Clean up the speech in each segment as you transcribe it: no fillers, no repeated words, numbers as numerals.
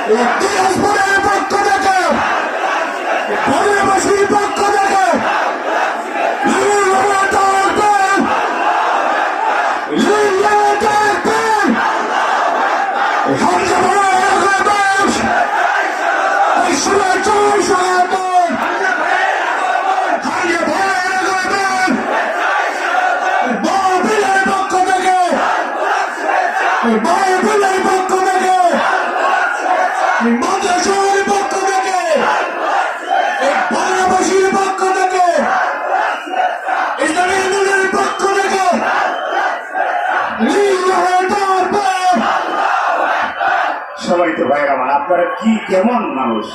দিনাজপুরের পক্ষ থেকে, বলিয়াবাসীর পক্ষ থেকে মাদ্রাসার পক্ষ থেকে, বাংলাভাষীর পক্ষ থেকে, ইসলামী আন্দোলনের পক্ষ থেকে সবাই তো ভাইয়ের আমার, আপনারা কি কেমন মানুষ?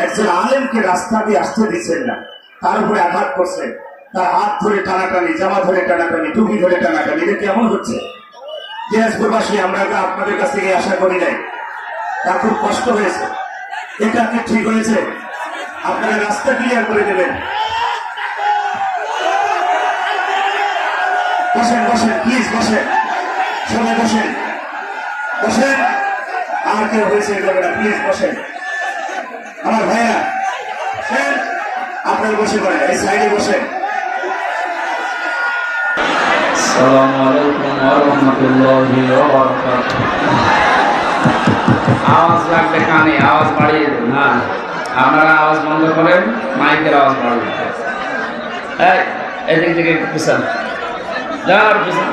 একজন আলেমকে রাস্তা দিয়ে আসতে দিচ্ছেন না, তার উপরে আঘাত করছেন, তার হাত ধরে টানাটানি, জামা ধরে টানাটানি, টুপি ধরে টানাটানি, এটা কেমন হচ্ছে? দিনাজপুরবাসী আমরা আপনাদের কাছ থেকে আশা করি নাই, তার খুব কষ্ট হয়েছে। এটা কি ঠিক হয়েছে? আপনারা রাস্তা ক্লিয়ার করে দেবেন। বসেন বসেন, প্লিজ বসেন, সবাই বসেন বসেন। আর কেউ হয়েছে যাবে না, প্লিজ বসেন আমার ভাইয়া, আপনারা বসে পড়েন, এই সাইডে বসেন। আসসালামু আলাইকুম ওয়া রাহমাতুল্লাহি ওয়া বারাকাতুহু। আওয়াজ লাগবে কানে, আওয়াজ বাড়িয়ে দেন না, আপনারা আওয়াজ বন্ধ করেন, মাইকের আওয়াজ বাড়াবেন। এদিক থেকে পিছন যার পিছন।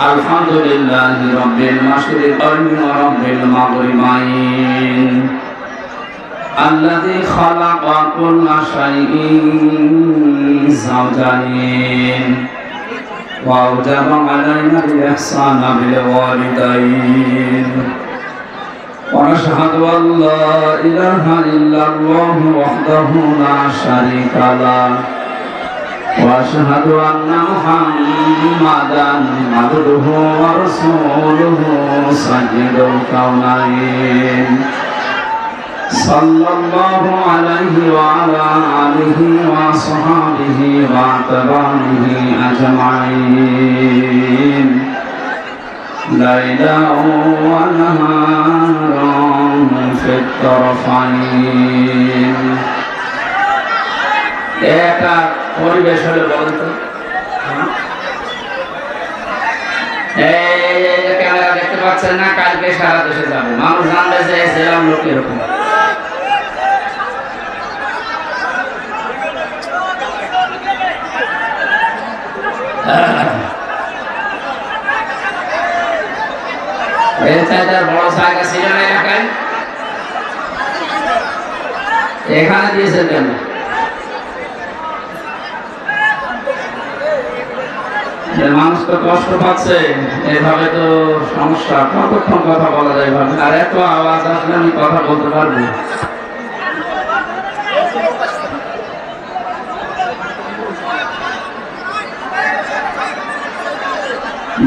আলহামদুলিল্লাহি রাব্বিল মাশরিকাইন ওয়া রাব্বিল মাগরিবাইন الذي خلق كل شيء زوجين وأوجب علينا الإحسان بالوالدين ونشهد أن لا إله إلا الله وحده لا شريك له وأشهد أن محمدا عبده ورسوله سيد الكونين صلى الله عليه وعلى آله وصحبه وأتباعه أجمعين ليلا ونهارا في الطرفين। এটা পরিবেশ হলে বলেন তো, ক্যামেরা দেখতে পাচ্ছেন না? কালকে সারা দেশে যাবে, মানুষ জানবে যে এসেলাম লোক এরকম। বড় জায়গা ছিল না এলাকায়, এখানে দিয়েছে কেন? মানুষ তো কষ্ট পাচ্ছে, এভাবে তো সমস্যা। কতক্ষণ কথা বলা যায় ভাবে? আর এত আওয়াজ আসলে আমি কথা বলতে পারবো?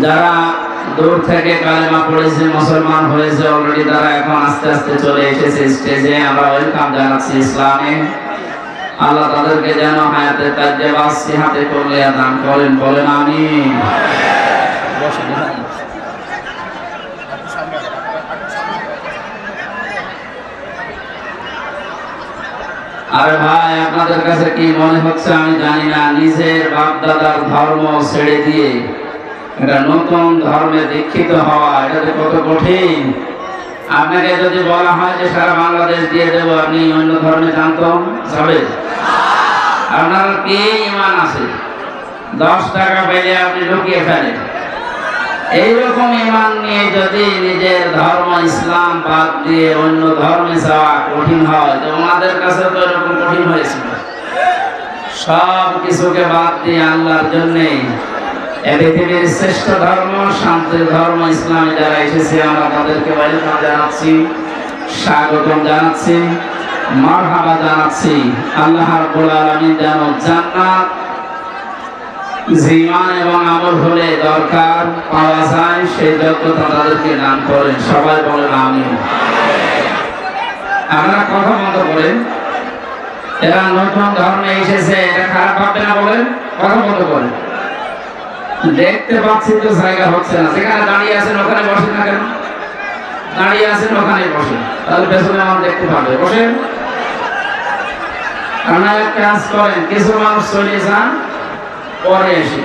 যারা দূর থেকে কালেমা পড়েছে, মুসলমান হয়েছে অলরেডি, তারা এখন আস্তে আস্তে চলে এসেছে স্টেজে, আমরা ওয়েলকাম জানাচ্ছি ইসলামে। আল্লাহ তাদেরকে যেন হায়াতে তাজ্জেবা সিহাতে কলিয়া দান করেন, বলেন আমিন। আরে ভাই, আপনাদের কাছে কি মনে হচ্ছে আমি জানি না, নিজের বাপ দাদার ধর্ম ছেড়ে দিয়ে এটা নতুন ধর্মে দীক্ষিত হওয়া, এটা যে কত কঠিন। আপনাকে যদি বলা হয় যে সারা বাংলাদেশ দিয়ে দেবো, আপনি অন্য ধর্মে জানতাম যাবে? আপনার কি ইমান আছে? 10 টাকা পেলে আপনি লুকিয়ে ফেলেন। এইরকম ইমান নিয়ে যদি নিজের ধর্ম ইসলাম বাদ দিয়ে অন্য ধর্মে যাওয়া কঠিন হয়, তো ওনাদের কাছে তো এরকম কঠিন হয়েছিল। সব কিছুকে বাদ দিয়ে আল্লাহর জন্যে পৃথিবীর শ্রেষ্ঠ ধর্ম, শান্তির ধর্ম ইসলামে যারা এসেছে, আমরা তাদেরকে ওয়েলকাম জানাচ্ছি, স্বাগতম জানাচ্ছি, মারহাবা জানাচ্ছি। আল্লাহ রাব্বুল আলামিন যেন জান্নাত জীবন এবং আমল হলে দরকার পাওয়া যায়, সেই যোগ্যতা তাদেরকে দান করেন। সবাই বলেন আমিন। আপনারা কথা বন্ধ করেন। এরা নতুন ধর্মে এসেছে, এটা খারাপ ভাববে না বলেন? কথা বলতে বলেন। দেখতে পাচ্ছি তো জায়গা হচ্ছে না, যেখানে দাঁড়িয়ে আছেন ওখানে বসেন না কেন? দাঁড়িয়ে আছেন ওখানে বসেন, তাহলে পেছনে আমার দেখতে পাবে। বসেন। আপনারা এক কাজ করেন, কিছু মানুষ চলে যান, পরে এসে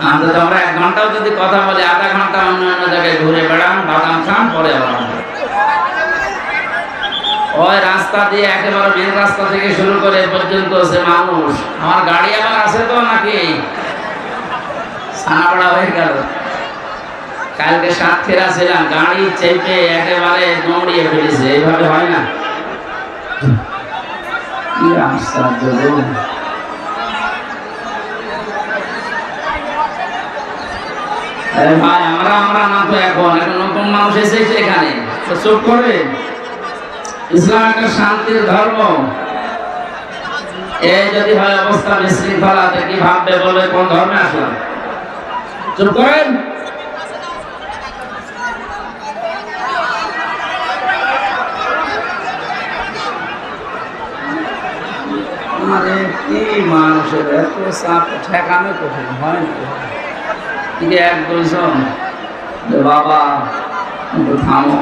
আমরা 1 ঘন্টাও যদি কথা বলি, আধা ঘন্টা অন্য অন্য জায়গায় ঘুরে বেড়ান, বাদাম খান, পরে আবার ওই রাস্তা দিয়ে একেবারে মেন রাস্তা থেকে শুরু করে পর্যন্ত যে মানুষ, আমার গাড়ি আবার আছে তো নাকি সানাপাড়া হয়ে গেল। কালকে সাতক্ষীরা ছিলাম, গাড়ি চেপে একেবারে দৌড়িয়ে ফেলেছে। এইভাবে হয় না? কি আশ্চর্য! ভাই আমরা না তো এখন নতুন মানুষ এসেছে এখানে, তো চুপ করে। ইসলাম একটা শান্তির ধর্ম। এই যদি হয় অবস্থা বিশৃঙ্খলা, কি ভাববে, বলবে কোন ধর্মে আসলাম? চুপ করেন। মানে কি মানুষের এত চাপ ঠেকানো কঠিন হয় না? এক দুইজন বাবা একটু থামো,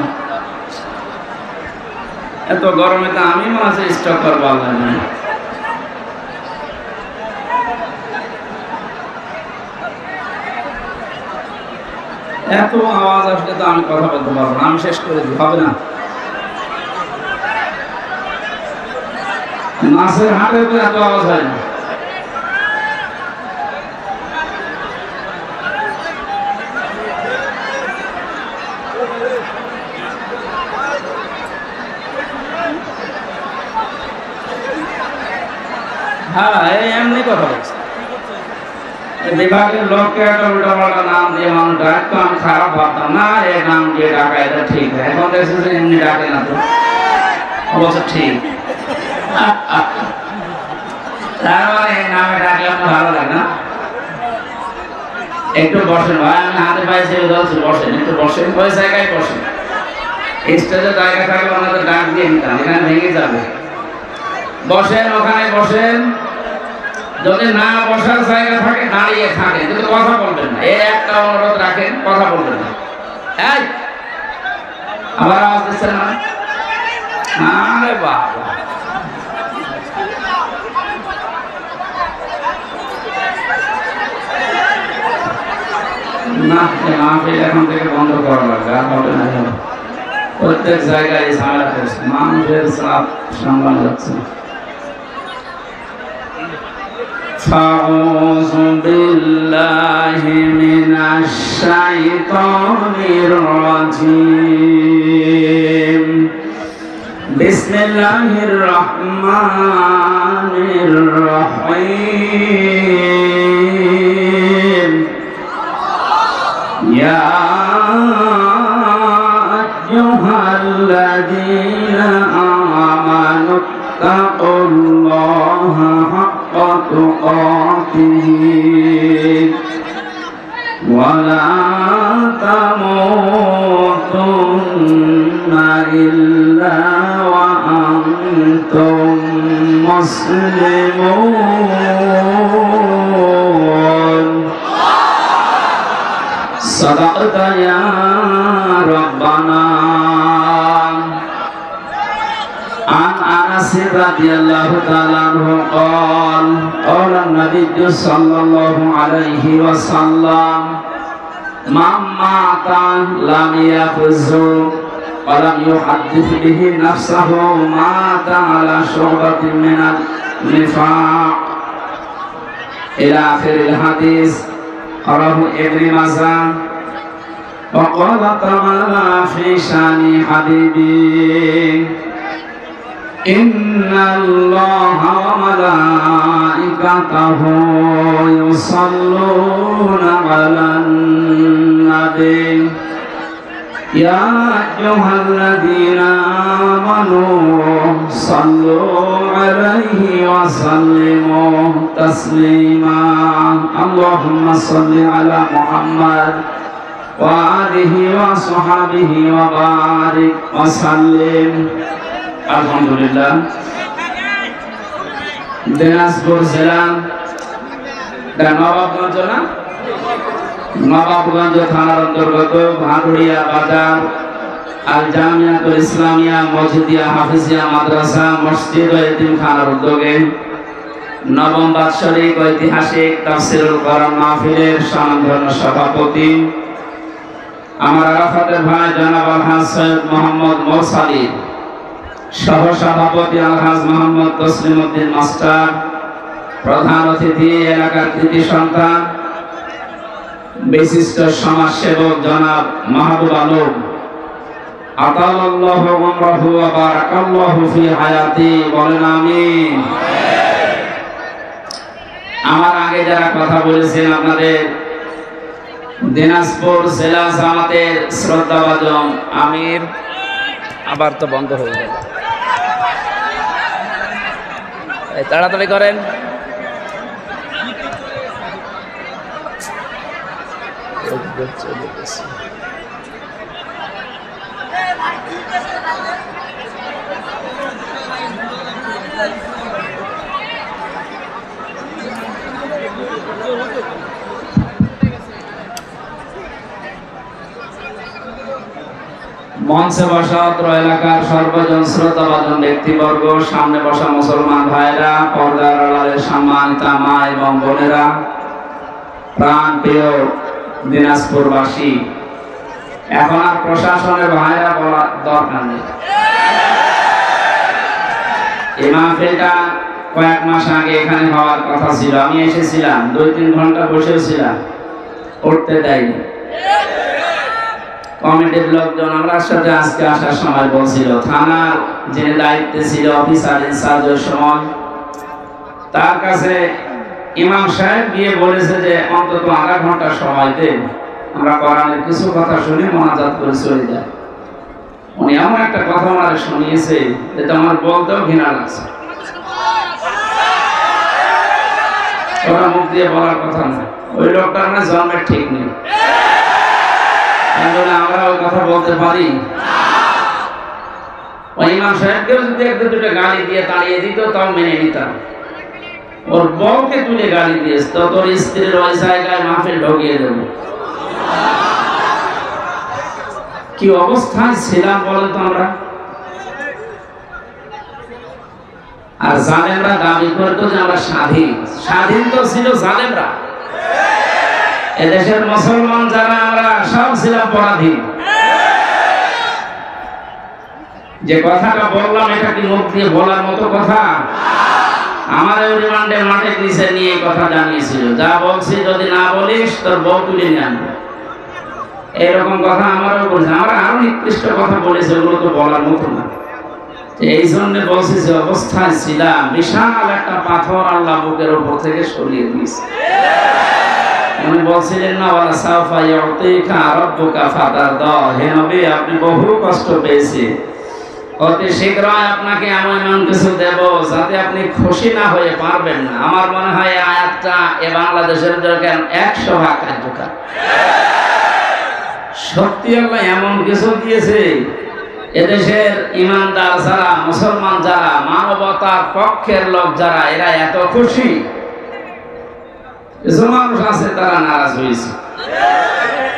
এত গরমে তো আমি মাঝে স্টক করবো। আল্লাহ না, এত আওয়াজ আসলে তো আমি কথা বলতে পারবো না, আমি শেষ করে দিই, হবে না? মাছের হাটে তো এত আওয়াজ হয় না। হ্যাঁ, এমনি কথা বলছে। বিভাগের লোককে একটা উল্টাপাল্টা নাম দিয়ে মানুষ ডাকতো, আমি খারাপ ভাবতাম না, এই নাম দিয়ে ডাকা এটা ঠিক। এখন দেখছি যে এমনি ডাকে না, তো অবশ্য ঠিক। তার মানে এই নামে ডাকলে আপনার ভালো লাগে না? একটু বসেন ভাই, আমি হাতে পায়ে ছেড়ে ধরছি, বসেন, একটু বসেন, ওই জায়গায় বসেন। স্টেজে জায়গা থাকলে ওনাদের ডাক দিয়ে নিতাম, এখানে ভেঙে যাবে। বসেন, ওখানে বসেন। যদি না বসার জায়গা থাকে দাঁড়িয়ে থাকেন, কিন্তু কথা বলবেন না। এই একটা অনুরোধ রাখেন, কথা বলবেন না। এই আবার আওয়াজ দিচ্ছেন না? আরে বাবা, না, মাহফিল এখন থেকে বন্ধ করা লাগবে, আর হবে না। প্রত্যেক জায়গায় ঝামেলা করছে, মানুষের চাপ সামলানো যাচ্ছে না। أعوذ بالله من الشيطان الرجيم. بسم الله الرحمن الرحيم. يا أيها الذين آمنوا اتقوا الله حق تقاته ولا تموتن إلا وأنتم مسلمون. صدقت يا ربنا. عن أنس رضي الله تعالى عنه قال قال النبي صلى الله عليه وسلم من مات لم يخز ولم يحدث به نفسه مات على شعبة من النفاق إلى آخر الحديث. رواه ابن ماجه. وقال تعالى في شان حبيبي إن الله وملائكته يصلون على النبي يا أيها الذين آمنوا صلوا عليه وسلموا تسليما. اللهم صل على محمد وآله وصحبه وبارك وسلم. আলহামদুলিল্লাহ। দিনাজপুর জেলা নবাবগঞ্জ না, নবাবগঞ্জ থানার অন্তর্গত ভাদুড়িয়া বাজার আল জামিয়াতুল ইসলামিয়া মসজিদিয়া হাফিজিয়া মাদ্রাসা মসজিদ ও এতিমখানার উদ্যোগে নবম বাৎসরিক ঐতিহাসিক তাফসীরুল কোরআন মাহফিলের স্বনামধন্য সভাপতি আমার আরাফাতের ভাই জনাব আলহাজ সৈয়দ মোহাম্মদ মোরসালী, সহ সভাপতি আলহাজ মোহাম্মদ তসলিম উদ্দিন মাস্টার, প্রধান অতিথি এলাকার কৃতি সন্তান বিশিষ্ট সমাজসেবক জনাব মাহবুব আলম, আতালাল্লাহু উমরাহু ওয়া বারাকাল্লাহু ফি হায়াতি, বলেন আমিন। আমার আগে যারা কথা বলেছেন আপনাদের দিনাজপুর জেলা জামাতের শ্রদ্ধাভাজন আমির, আবার তো বন্ধ হয়ে গেল, তাড়াতাড়ি করেন। মঞ্চে বসা অত্র এলাকার সর্বজন শ্রোতাভাজন ব্যক্তিবর্গ, সামনে বসা মুসলমান ভাইরা, পর্দার আড়ালের সম্মানিতা মা এবং বোনেরা, প্রাণ প্রিয় দিনাজপুরবাসী, এখন আর প্রশাসনের ভাইরা বলার দরকার নেই। এই মাহফিলটা কয়েক মাস আগে এখানে হওয়ার কথা ছিল, আমি এসেছিলাম, 2-3 ঘন্টা বসেছিলাম, উঠতে দেয়নি। কমিটির লোকজন আমরা সাথে আজকে আসার সময় বলছিল, থানার যিনি দায়িত্বে ছিল অফিসার ইনচার্জের সময়, তার কাছে ইমাম সাহেব গিয়ে বলেছে যে অন্তত আধা ঘন্টা সময় দেন, আমরা কোরআনের কিছু কথা শুনে মোনাজাত করে চলে যাই। উনি এমন একটা কথা আমার শুনিয়েছে যেটা আমার বলতেও ঘৃণা লাগছে। ওরা মুখ দিয়ে বলার কথা না, ওই লোকটার না জন্মের ঠিক নেই, আমরা ওই কথা বলতে পারি। ওই ইমাম সাহেবকেও যদি 1-2টা গালি দিয়ে তাড়িয়ে দিত তাও মেনে নিতাম। ওর বউকে তুলে গালি দিয়েছ তো তোর স্ত্রীর ওই জায়গায় মাহফিল ঢুকিয়ে দেব। কি অবস্থায় ছিলাম বলো তো আমরা। আর জালেমরা দাবি করতো যে আমরা স্বাধীন, স্বাধীন তো ছিল জালেমরা। এদেশের মুসলমান যারা আমরা সব ছিলাম পরাধীন। যে কথাটা বললাম এটা কি মুখ দিয়ে বলার মতো কথা? আমার রিমান্ডের মাঠে নিচে নিয়ে কথা জানিয়েছিল, যা বলছি যদি না বলিস তোর বউ তুলে নিয়ে আনবে, এরকম কথা আমারও বলছে। আমরা আরো নিকৃষ্ট কথা বলেছে, ওগুলো তো বলার মতো না। এই জন্য বলছি যে অবস্থায় ছিলাম, বিশাল একটা পাথর আল্লাহ বুকের উপর থেকে সরিয়ে দিয়েছে। উনি বলছিলেন না, ওয়ালা সাউফা ইউতিকা রাব্বুকা ফাতারদা, হে নবী আপনি বহু কষ্ট পেয়েছে, অতি শীঘ্রই আপনাকে এমন কিছু দেব যাতে আপনি খুশি না হয়ে পারবেন না। আমার মনে হয় আয়াতটা এ বাংলাদেশের জন্য 100 কার্যকর। সত্যি আল্লাহ এমন কিছু দিয়েছে, এদেশের ইমানদার যারা, মুসলমান যারা, মানবতার পক্ষের লোক যারা, এরা এত খুশি। কিছু মানুষ আছে তারা নারাজ হয়েছে,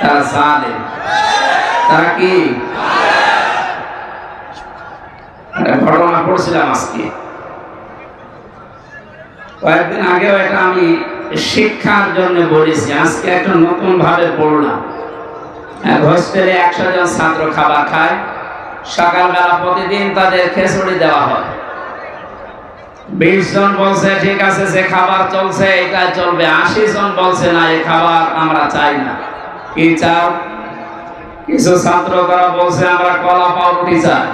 তারা জালেম, তারা কি একটা ঘটনা পড়ছিলাম আজকে, কয়েকদিন আগেও এটা আমি শিক্ষার জন্য বলেছি, আজকে একটা নতুন ভাবে পড়লাম। হোস্টেলে 100 জন ছাত্র খাবার খায়, সকালবেলা প্রতিদিন তাদের খিচুড়ি দেওয়া হয়। 20 জন বলছে ঠিক আছে, যে খাবার চলছে এটা চলবে। 80 জন বলছে না, এই খাবার আমরা চাই না। কি চাও? কিছু ছাত্র তারা বলছে আমরা কলা পাউরুটি চাই,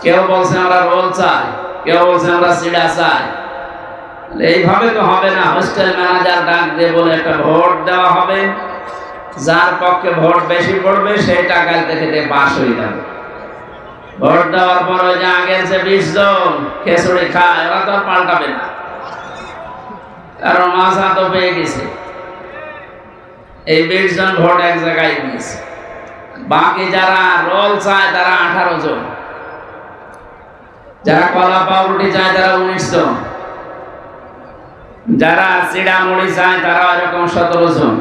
কেউ বলছে আমরা রোল চাই, কেউ বলছে আমরা সিড়া চাই। এইভাবে তো হবে না। হোস্টেল ম্যানেজার ডাক দিয়ে বলে একটা ভোট দেওয়া হবে, যার পক্ষে ভোট বেশি পড়বে সেই টাকা থেকে পাস হয়ে যাবে। ভোট দেওয়ার পর ওই যে আগের যে 20 জন খিচুড়ি খায়, ওরা তো পাল্টাবে না, কারণ মাজা তো পেয়ে গেছে। এই 20 জন ভোট এক জায়গায় দিয়েছে। বাকি যারা রোল চায় তারা 18 জন। যারা কলা পাউরুটি চায় তারা 19 জন, যারা চিড়া মুড়ি চায় তারা এরকম 17 জন।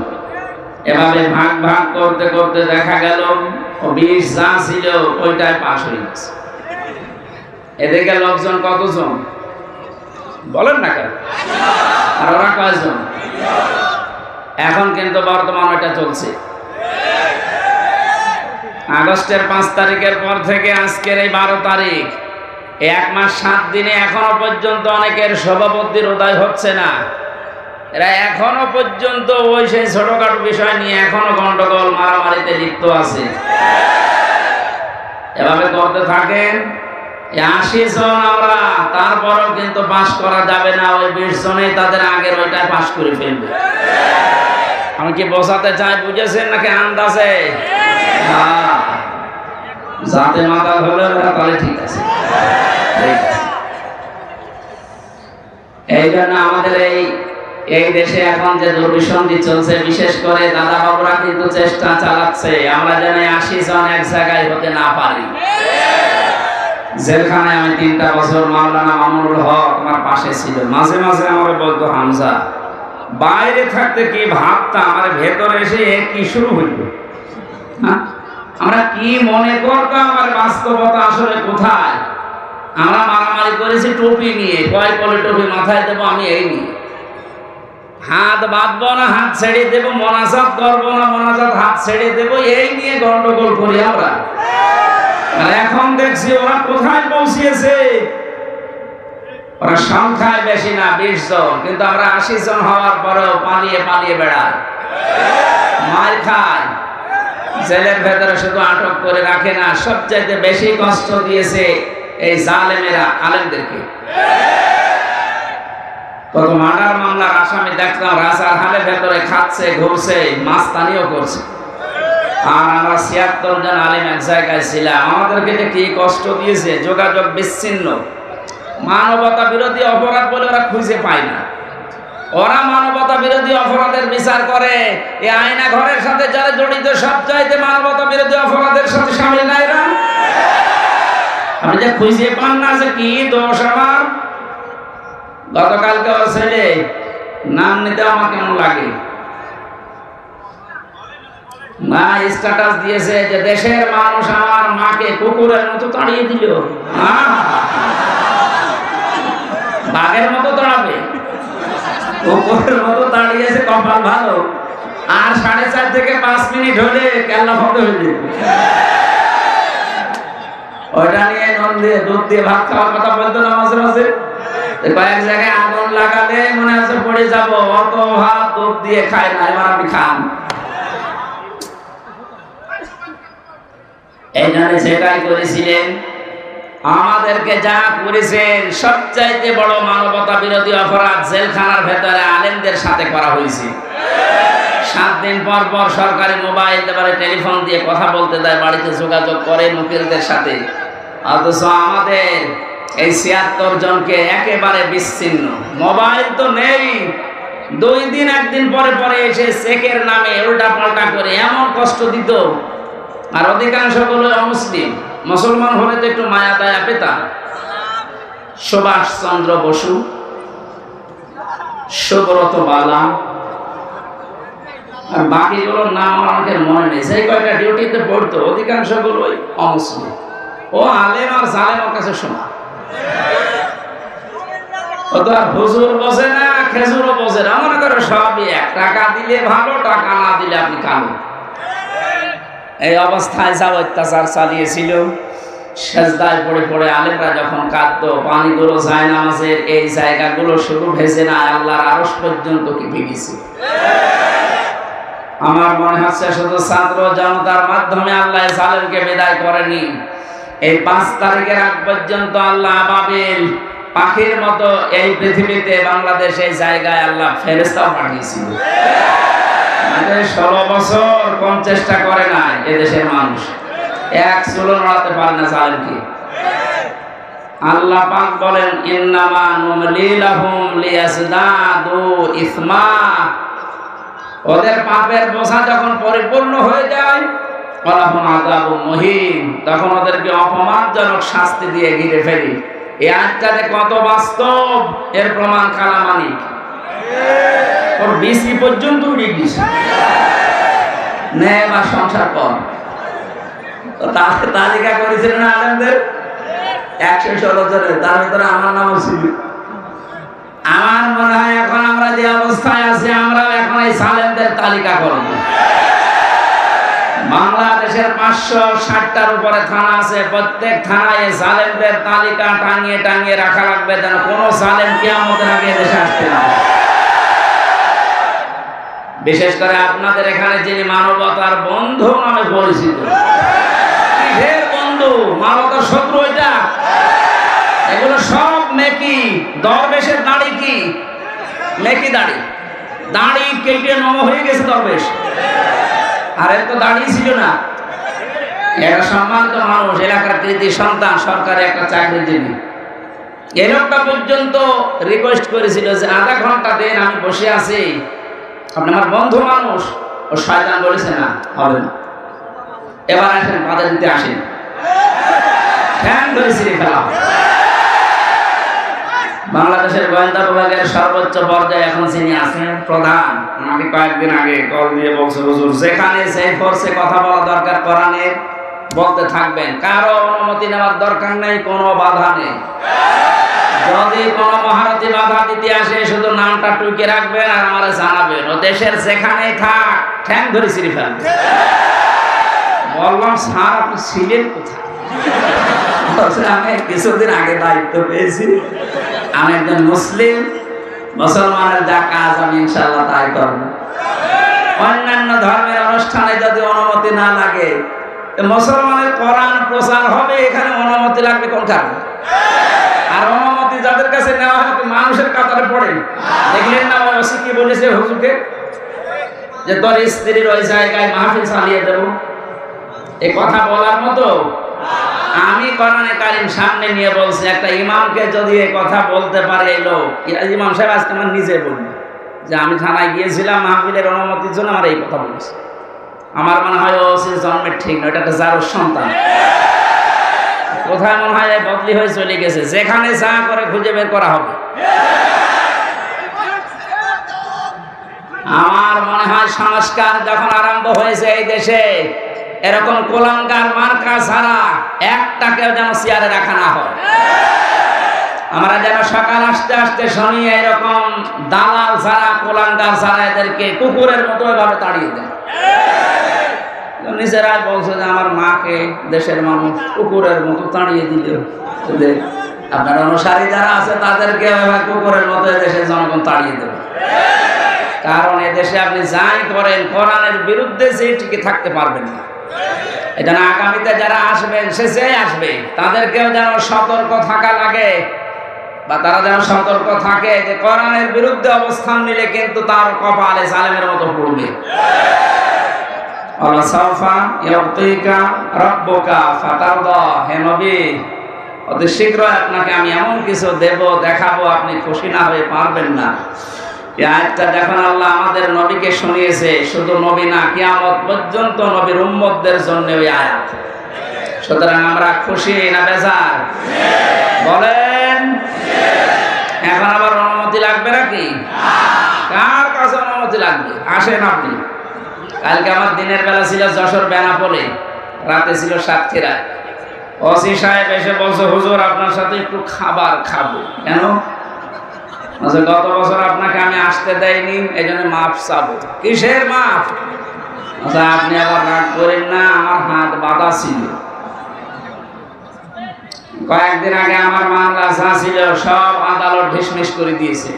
এভাবে ভাগ ভাগ করতে করতে দেখা গেল 20 যা ছিল ওইটাই পাশ হয়ে গেছে। এদিকে লোকজন কতজন বলেন না কেন? আর ওরা কয়জন? এখন কিন্তু বর্তমান ওইটা চলছে। আগস্টের 5 তারিখের পর থেকে আজকের এই 12 তারিখ, 1 মাস 7 দিনে এখনো পর্যন্ত অনেকের সভাপতির উদয় হচ্ছে না। এরা এখনো পর্যন্ত ওই সেই ছোটখাটো বিষয় নিয়ে এখনো গন্ডগোল মারামারিতে লিপ্ত আছে। এভাবে করতে থাকেন 80 জন আমরা, তারপরেও কিন্তু পাস করা যাবে না। ওই 20 জনেই তাদের আগের ওইটাই পাস করে ফেলবে। আমি কি বোঝাতে চাই বুঝেছেন নাকি আন্দাজে? যাতে মাথা ধরে তাহলে ঠিক আছে। এই জন্য আমাদের এই দেশে এখন যে দুর্বিসন্ধি চলছে, বিশেষ করে দাদা বাবুরা কিন্তু চেষ্টা চালাচ্ছে আমরা যেন 80 জন এক জায়গায় হতে না পারি। জেলখানায় আমি 3টা বছর মাওলানা মামুনুল হক আমার পাশে ছিল। মাঝে মাঝে আমার বলতো, হামজা বাইরে থাকতে কি ভাবতাম, আমার ভেতরে এসে কি শুরু হইল। আমরা কি মনে করতাম আর বাস্তবতা আসলে কোথায়। আমরা মারামারি করেছি টুপি নিয়ে, কয় কলে টুপি মাথায় দেবো আমি এই নিয়ে, হাত বাঁধবো না হাত ছেড়ে দেবো, মোনাজাত করবো না মোনাজাত হাত ছেড়ে দেবো, এই নিয়ে গন্ডগোল করি আমরা। আর এখন দেখছি ওরা কোথায় পৌঁছিয়েছে। ওরা সংখ্যায় বেশি না 20 জন, কিন্তু আমরা 80 জন হওয়ার পরেও পালিয়ে পালিয়ে বেড়াই, মার খায়। জেলের ভেতরে শুধু আটক করে রাখে না, সবচাইতে বেশি কষ্ট দিয়েছে এই জালেমেরা আলেমদেরকে। কত মার্ডার মামলার আসামি দেখলাম রাজার হালে ভেতরে খাচ্ছে, ঘুরছে, মাস্তানিও করছে। আর আমরা 76 জন আলেম এক জায়গায় ছিলাম। আমাদেরকে যে কি কষ্ট দিয়েছে, যোগাযোগ বিচ্ছিন্ন। মানবতা বিরোধী অপরাধ বলে ওরা খুঁজে পায় না। ওরা মানবতা বিরোধী অপরাধের বিচার করে। এই আয়না ঘরের সাথে যারা জড়িত সব চাইতে মানবতা বিরোধী অপরাধের সাথে সামিল না এরা। আপনি যে খুঁজে পান না যে কি দোষ আমার। গতকালকে ওর ছেলে নাম নিতে আমার কেমন লাগে না, স্ট্যাটাস দিয়েছে যে দেশের মানুষ আমার মাকে কুকুরের মতো তাড়িয়ে দিল। বাঘের মতো তাড়াবে, কুকুরের মতো তাড়িয়েছে, কপাল ভালো। আর 4.5 থেকে 5 মিনিট হলে কেল্লা ফটো হয়ে যাবে। ওইটা নিয়ে নুন দিয়ে দুধ দিয়ে ভাত খাওয়ার কথা বলতো না মাঝে মাঝে। কয়েক জায়গায় আগুন লাগালে মনে হচ্ছে পড়ে যাবো, অত ভাত দুধ দিয়ে খায় না, এবার আপনি খান। এই জন্য সেটাই করেছিলেন, আমাদেরকে যা করেছেন সবচাইতে বড় মানবতা বিরোধী অপরাধ জেলখানার ভেতরে আলেমদের সাথে করা হয়েছে। 7 দিন পর পর সরকারি মোবাইল দেবারে টেলিফোন দিয়ে কথা বলতে দেয়, বাড়িতে যোগাযোগ করে মুকিলদের সাথে। অথচ আমাদের এই 76 জনকে একেবারে বিচ্ছিন্ন, মোবাইল তো নেই। 2 দিন 1 দিন পরে পরে এসে চেকের নামে উল্টা পাল্টা করে এমন কষ্ট দিত। আর অধিকাংশ গুলো অমুসলিম, মুসলমান হলে তো একটু মায়া দয়া পেতাম। সুভাষ চন্দ্র বসু, সুব্রত বালা, আর বাকিগুলোর নাম আমাদের মনে নেই। সেই কয়েকটা ডিউটিতে পড়তো, অধিকাংশ গুলোই অমুসলিম। ও আলেম আর জালেমের কাছে শোনা। ও তো আর হুজুর বোঝে না, খেজুরও বোঝে না, মনে করো সবই এক। টাকা দিলে ভালো, টাকা না দিলে আপনি কালো। এই অবস্থায় যা অত্যাচার চালিয়েছিল, সেজদায় পড়ে পড়ে আলেমরা যখন কাঁদতো, পানিগুলো যায় নামাজের এই জায়গাগুলো শুধু ভেসে না, আল্লাহর আরশ পর্যন্ত কি ভেঙেছে। আমার মনে হচ্ছে শুধু ছাত্র জনতার মাধ্যমে আল্লাহ জালেমকে বিদায় করেনি। এই 5 তারিখের আগ পর্যন্ত আল্লাহ আবাবিল পাখির মতো এই পৃথিবীতে বাংলাদেশ এই জায়গায় আল্লাহ ফেরেশতা পাঠিয়েছিল। 16 বছর কম চেষ্টা করে না এদেশের মানুষ, এক চুলো নড়াতে পারে না জালেমকে। আল্লাহ পাক বলেন, ইন্নামা নুমলি লাহুম লিয়াজদাদু ইসমা। ওদের পাপের বোঝা যখন পরিপূর্ণ হয়ে যায়, ওয়ালাহুম আযাবুম মুহিন, তখন ওদেরকে অপমানজনক শাস্তি দিয়ে ঘিরে ফেলি। এই আয়াতটাতে কত বাস্তব এর প্রমাণ কালামানিক। ওর বিসি পর্যন্ত উড়িয়ে দিছে, নেয় বা সংসার কর। তো তাদের তালিকা করেছিলেন না আলেমদের 116 জনের, তার ভিতরে আমার নামও ছিল। আমার মনে হয় এখন আমরা যে অবস্থায় আছি, আমরা এখন এই সালেমদের তালিকা করব। বাংলাদেশের 560টার উপরে থানা আছে, প্রত্যেক থানায় সালেমদের তালিকা টাঙিয়ে টাঙিয়ে রাখা লাগবে, যেন কোনো সালেম কিয়ামতের আগে দেশে আসতে না। বিশেষ করে আপনাদের এখানে যিনি মানবতার বন্ধু নামে পরিচিত, কিসের বন্ধু? মানবতার শত্রু এটা। এগুলো সব মেকি। দরবেশের দাড়ি কি? মেকি দাড়ি। দাড়ি কেটে নম হয়ে গেছে দরবেশ, আর এর তো দাড়ি ছিল না। এরা সম্মানিত মানুষ, এলাকার কৃতি সন্তান, সরকারি একটা চাকরিজীবী। এই লোকটা পর্যন্ত রিকোয়েস্ট করেছিল যে আধা ঘন্টা দেন, আমি বসে আছি, আপনি আমার বন্ধু মানুষ। ও শয়তান বলেছে না, হবে না, এবার আসেন, বাধা দিতে আসেন। ফ্যান ধরেছি ফেলা। বাংলাদেশের গোয়েন্দা বিভাগের সর্বোচ্চ পর্যায়ে এখন যিনি আছেন প্রধান, আমাকে কয়েকদিন আগে কল দিয়ে বলছে, হুজুর যেখানে সেই ফোর্সে কথা বলা দরকার কোরআনে বলতে থাকবেন, কারো অনুমতি নেওয়ার দরকার নেই, কোনো বাধা নেই। যদি কোনো মহারথী বাধা দিতে আসে, শুধু নামটা টুকে রাখবেন আর আমারে জানাবেন। ও দেশের যেখানেই থাক, ঠ্যাং ধরে ছিঁড়ে ফেলবেন। বললাম, স্যার আপনি ছিলেন কোথায়? আমি কিছুদিন আগে দায়িত্ব পেয়েছি, আমি একজন মুসলিম, মুসলমানের যা কাজ আমি ইনশাআল্লাহ তাই করব। অন্যান্য ধর্মের অনুষ্ঠানে যদি অনুমতি না লাগে, মুসলমানের কোরআন প্রচার হবে, এখানে অনুমতি লাগবে কোন কারণে? আর অনুমতি যাদের কাছে নেওয়া হয় মানুষের কাতারে পড়ে। দেখলেন না ওসি কি বলেছে হুজুরকে, যে তোর স্ত্রীর ওই জায়গায় মাহফিল চালিয়ে দেব। এই কথা বলার মতো? আমি কোরআনে কারীম সামনে নিয়ে বলছি, একটা ইমামকে যদি এই কথা বলতে পারে এই লোক, ইমাম সাহেব আজকে আমার নিজে বলবে যে আমি থানায় গিয়েছিলাম মাহফিলের অনুমতির জন্য, আমার এই কথা বলেছে। আমার মনে হয় ও সে জন্মের ঠিক নয়, এটা একটা জারুর সন্তান। কোথায় মনে হয় বদলি হয়ে চলে গেছে, যেখানে যা করে খুঁজে বের করা হবে। আমার মনে হয় সংস্কার যখন আরম্ভ হয়েছে এই দেশে, এরকম কোলাঙ্গার মার্কা ছাড়া একটাকেও যেন চেয়ারে রাখা না হয়। আমরা যেন সকাল আসতে আসতে শুনি এরকম দালাল ছাড়া, কোলাঙ্গার ছাড়া এদেরকে কুকুরের মতো এভাবে তাড়িয়ে দেয়। নিজেরাই বলছে যে আমার মাকে দেশের মানুষ কুকুরের মতো তাড়িয়ে দিল। আপনার অনুসারী যারা আছে তাদেরকে কুকুরের মতো দেশের জনগণ তাড়িয়ে দেবে। কারণ এদেশে আপনি যাই করেন, কোরআনের বিরুদ্ধে যে টিকে থাকতে পারবেন না। এটা না, আগামীতে যারা আসবেন, সে যে আসবে, তাদেরকেও যেন সতর্ক থাকা লাগে, বা তারা যেন সতর্ক থাকে যে কোরআনের বিরুদ্ধে অবস্থান নিলে কিন্তু তার কপালে জালেমের মতো পড়বে। হে নবী, অতি শীঘ্রই আপনাকে আমি এমন কিছু দেব, দেখাবো, আপনি খুশি না হয়ে পারবেন না। এই আয়াতটা যখন আল্লাহ আমাদের নবীকে শুনিয়েছে, শুধু নবী না, কিয়ামত পর্যন্ত নবীর উম্মতদের জন্য ওই আয়াত। সুতরাং আমরা খুশি না বেজার? বলেন। এখন আবার অনুমতি লাগবে নাকি? কার কাছে অনুমতি লাগবে? আসেন আপনি। কালকে আমার দিনের বেলা ছিল যশোর বেনাপোলে, রাতে ছিল সাতক্ষীরায়। ওসি সাহেব এসে বলছে, হুজুর আপনার সাথে একটু খাবার খাবো। কেন? গত বছর আপনাকে আমি আসতে দেয়নি, এই জন্য মাফ চাবো। কিসের মাফ? আপনি আবার রাগ করেন না, আমার হাত বাঁধা ছিল। কয়েকদিন আগে আমার মামলা যা ছিল সব আদালত ঢিসমিস করে দিয়েছে,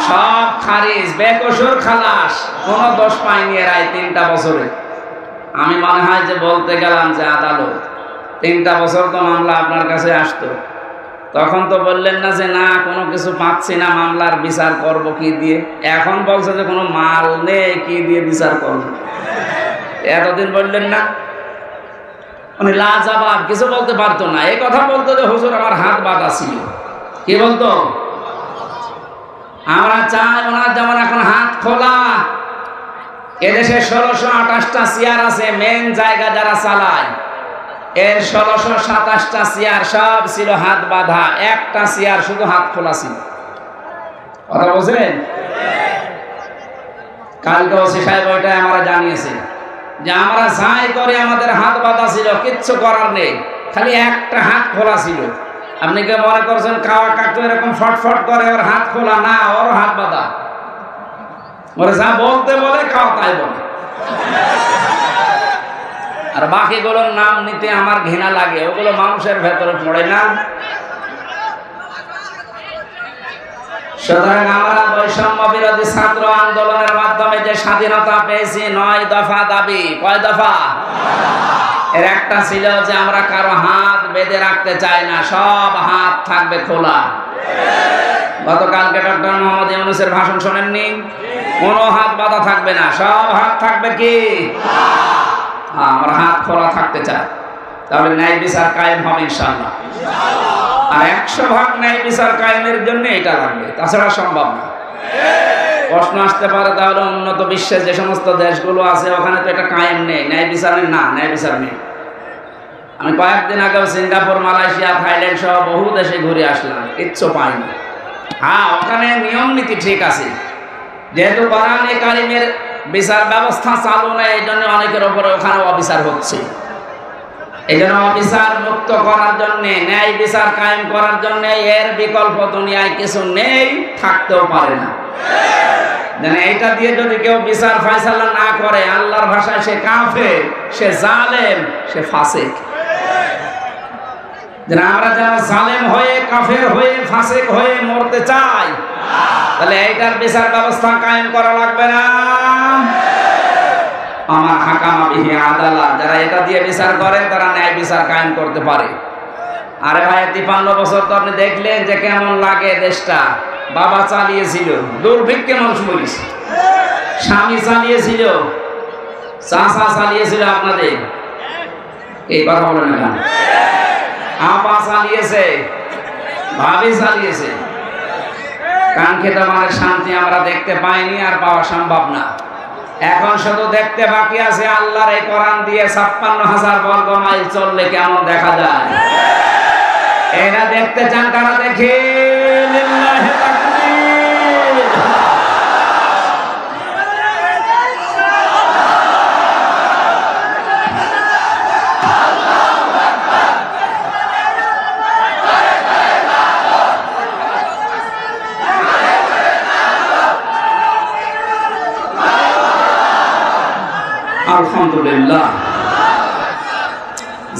সব খারিজ, বেকসুর খালাস, কোনো দোষ পাইনি এরা 3টা বছরে। আমি মনে হয় যে বলতে গেলাম যে আদালত 3টা বছর তো মামলা আপনার কাছে আসতো, তখন তো বললেন না যে না কোনো কিছু পাচ্ছি না, মামলার বিচার করব কি দিয়ে। এখন বলছে যে কোনো মাল নেই, কি দিয়ে বিচার করব। এতদিন বললেন না? উনি লাজবাব, কিছু বলতে পারতো না। এই কথা বলতো যে হুজুর আমার হাত বাঁধা ছিল। কি বলতো? আমরা চাই ওনার যেমন এখন হাত খোলা। এদেশে 1628টা চেয়ার আছে, মেন জায়গা যারা চালায় এর 1627টা চেয়ার সব ছিল হাত বাঁধা, একটা চেয়ার শুধু হাত খোলা ছিল। কথা বলছেন? কালকে ওসি সাহেব ওইটাই আমরা জানিয়েছে যে আমরা যাই করে আমাদের হাত বাঁধা ছিল, কিচ্ছু করার নেই, খালি একটা হাত খোলা ছিল। আপনি কি মনে করছেন কাওয়া কাকু এরকম ফটফট করে ওর হাত খোলা? না, ওর হাত বাঁধা। ওরা যা বলতে বলে খাওয়া তাই বলে। আর বাকিগুলোর নাম নিতে আমার ঘৃণা লাগে, ওগুলো মানুষের ভেতরে পড়ে না। সুতরাং আমরা বৈষম্য বিরোধী ছাত্র আন্দোলনের মাধ্যমে যে স্বাধীনতা পেয়েছি, 9 দফা দাবি। কয় দফা? এর একটা ছিল যে আমরা কারো হাত বেঁধে রাখতে চাই না, সব হাত থাকবে খোলা। গতকালকে ডক্টর মোহাম্মদ ইউনূসের ভাষণ শোনেননি? কোনো হাত বাঁধা থাকবে না, সব হাত থাকবে কি? আমরা হাত খোলা থাকতে চাই, তাহলে ন্যায় বিচার কায়েম হবে ইনশাআল্লাহ। আর 100% ন্যায় বিচার কায়েমের জন্য এটা লাগবে, তাছাড়া সম্ভব না। প্রশ্ন আসতে পারে তাহলে উন্নত বিশ্বের যে সমস্ত দেশগুলো আছে ওখানে তো এটা কায়েম নেই, ন্যায় বিচারের না, ন্যায় বিচার নেই। আমি কয়েকদিন আগেও সিঙ্গাপুর, মালয়েশিয়া, থাইল্যান্ড সহ বহু দেশে ঘুরে আসলাম, কিচ্ছু পাইনি। হ্যাঁ, ওখানে নিয়ম নীতি ঠিক আছে, যেহেতু কোরআনে কারিমের বিচার ব্যবস্থা চালু নেই, এই জন্য অনেকের ওপরে ওখানে অবিচার হচ্ছে। এই জন্য অবিচার মুক্ত করার জন্য, ন্যায় বিচার কায়েম করার জন্য এর বিকল্প দুনিয়ায় কিছু নেই, থাকতেও পারে না। এইটা দিয়ে যদি কেউ বিচার ফয়সালা না করে, আল্লাহর ভাষায় সে কাফের, সে জালেম, সে ফাসিক। আমরা যারা জালেম হয়ে, কাফের হয়ে, ফাসিক হয়ে মরতে চাই, তাহলে এইটার বিচার ব্যবস্থা কায়েম করা লাগবে না? আমার হাকামা বিহি আদালা, যারা এটা দিয়ে বিচার করে তারা ন্যায় বিচার কায়েম করতে পারে। আরে ভাই, 53 বছর তো আপনি দেখলেন যে কেমন লাগে দেশটা। বাবা চালিয়েছিল, দুর্ভিক্ষে মানুষ মরিছে। স্বামী চালিয়েছিল, চাচা চালিয়েছিল, আপনাদের এই কথা বলে না কেন? আপা চালিয়েছে, ভাবি চালিয়েছে। কাঙ্ক্ষিত মানের শান্তি আমরা দেখতে পাইনি, আর পাওয়া সম্ভব না। এখন শুধু দেখতে বাকি আছে আল্লাহর এই কোরআন দিয়ে 56,000 বর্গ মাইল চললে কেমন দেখা যায়। এরা দেখতে চান, কারা দেখে? লিল্লাহি তাকবীর। আলহামদুলিল্লাহ,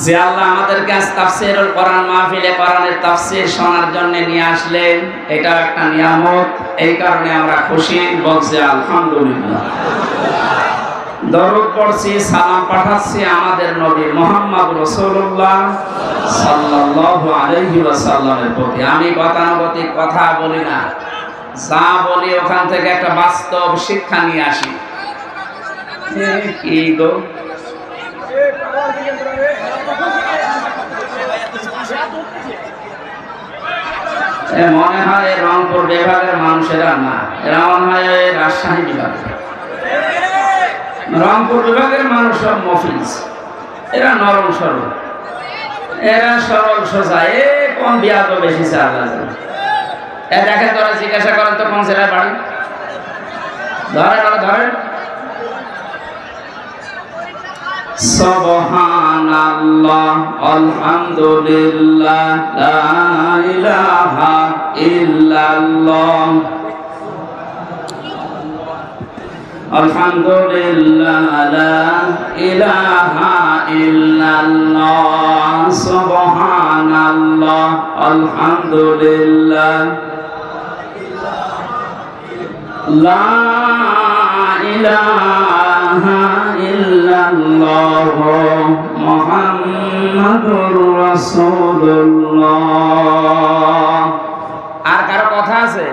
যে আল্লাহ আমাদেরকে আজ তাফসীরুল কোরআন মাহফিলে কোরআনের তাফসীর শোনার জন্য নিয়ে আসলেন, এটা একটা নিয়ামত। এই কারণে আমরা খুশি, বলছি আলহামদুলিল্লাহ। দরুদ পড়ছি, সালাম পাঠাচ্ছি আমাদের নবী মুহাম্মদ রাসূলুল্লাহ সাল্লাল্লাহু আলাইহি ওয়াসাল্লামের প্রতি। আমি গতানুগতিক কথা বলি না, যা বলি ওখান থেকে একটা বাস্তব শিক্ষা নিয়ে আসি। কি গো, মনে হয় রংপুর বিভাগের মানুষেরা না, এরা মনে হয় রাজশাহী বিভাগ। রংপুর বিভাগের মানুষ সব মফিজ, এরা নরম সরল, এরা সরল সোজা। এ কোন বিয়া তো বেশি চালা যায়। দেখেন, তোরা জিজ্ঞাসা করেন তো কোন জেলায় বাড়ি, ধরেন। সুবহানাল্লাহ, আলহামদুলিল্লাহ, লা ইলাহা ইল্লাল্লাহ, আলহামদুলিল্লাহ, লা ইলাহা ইল্লাল্লাহ, সুবহানাল্লাহ, আলহামদুলিল্লাহ, লা ইলাহা ইল্লাল্লাহ, মুহাম্মাদুর রাসূলুল্লাহ। আর কারো কথা আছে?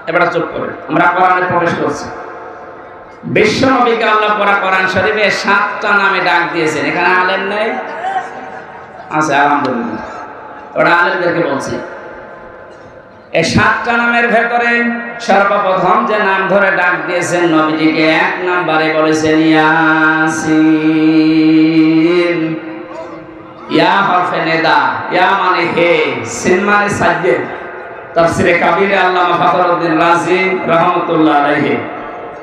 এবার চুপ করে, আমরা কোরআনে প্রবেশ করছি। বিশ্ব নবীকে আল্লাহ পড়া কোরআন শরীফে 7টা নামে ডাক দিয়েছেন। এখানে আলেম নেই? আছে, আলহামদুলিল্লাহ। ওরা আলেমদেরকে বলছি, এই 7টা নামের ভেতরে সর্বপ্রথম যে নাম ধরে ডাক দিয়েছেন নবীজিকে, 1 নম্বরে বলেছেন ইয়াসিন। ইয়া হরফে নেদা, ইয়া মানে হে, সিন মানে সাজ্জেদ। তাফসীরে কাবীরে আল্লামা ফখরুদ্দীন রাজি রাহমাতুল্লাহ আলাইহি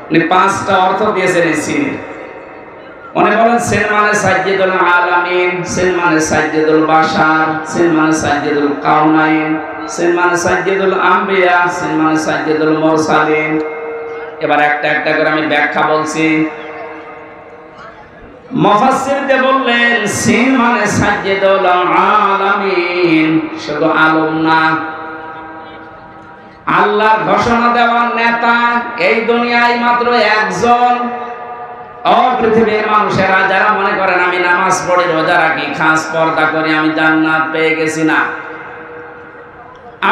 উনি 5টা অর্থ দিয়েছেন এই সিনের। উনি বলেন সিন মানে সাজ্জেদুল আলামিন, সিন মানে সাজ্জেদুল বাশার, সিন মানে সাজ্জেদুল কাউনাইন, সিন মানে সাজ্জেদুল আম্বিয়া, সিন মানে সাজ্জেদুল মুরসালিন। এবার একটা একটা করে আমি ব্যাখ্যা বলছি। মুফাসসিরদের বললেন সিন মানে সাজ্জেদুল আলামিন, শুধু আলম না, আল্লাহর ঘোষণা দেওয়ার নেতা এই দুনিয়ায় মাত্র একজন। ও পৃথিবীর মানুষেরা যারা মনে করেন আমি নামাজ পড়ি, রোজা রাখি, খাস পর্দা করি, আমি জান্নাত পেয়ে গেছি, না।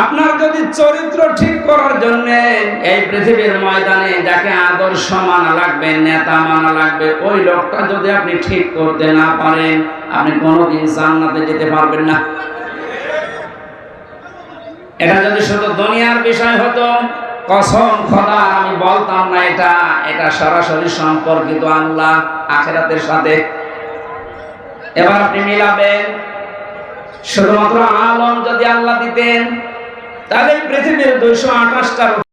আপনার যদি চরিত্র ঠিক করার জন্য এই পৃথিবীর ময়দানে যাকে আদর্শ মানা লাগবে, নেতা মানা লাগবে, ওই লোকটা যদি আপনি ঠিক করতে না পারেন, আপনি কোনোদিন জান্নাতে যেতে পারবেন না। এটা যদি শুধু দুনিয়ার বিষয় হতো, কসম খোদা আমি বলতাম না এটা সরাসরি সম্পর্কিত আল্লাহ আখিরাতের সাথে। এবার আপনি মিলাবেন, শুধুমাত্র আলম যদি আল্লাহ দিতেন, তাহলে পৃথিবীর 228টা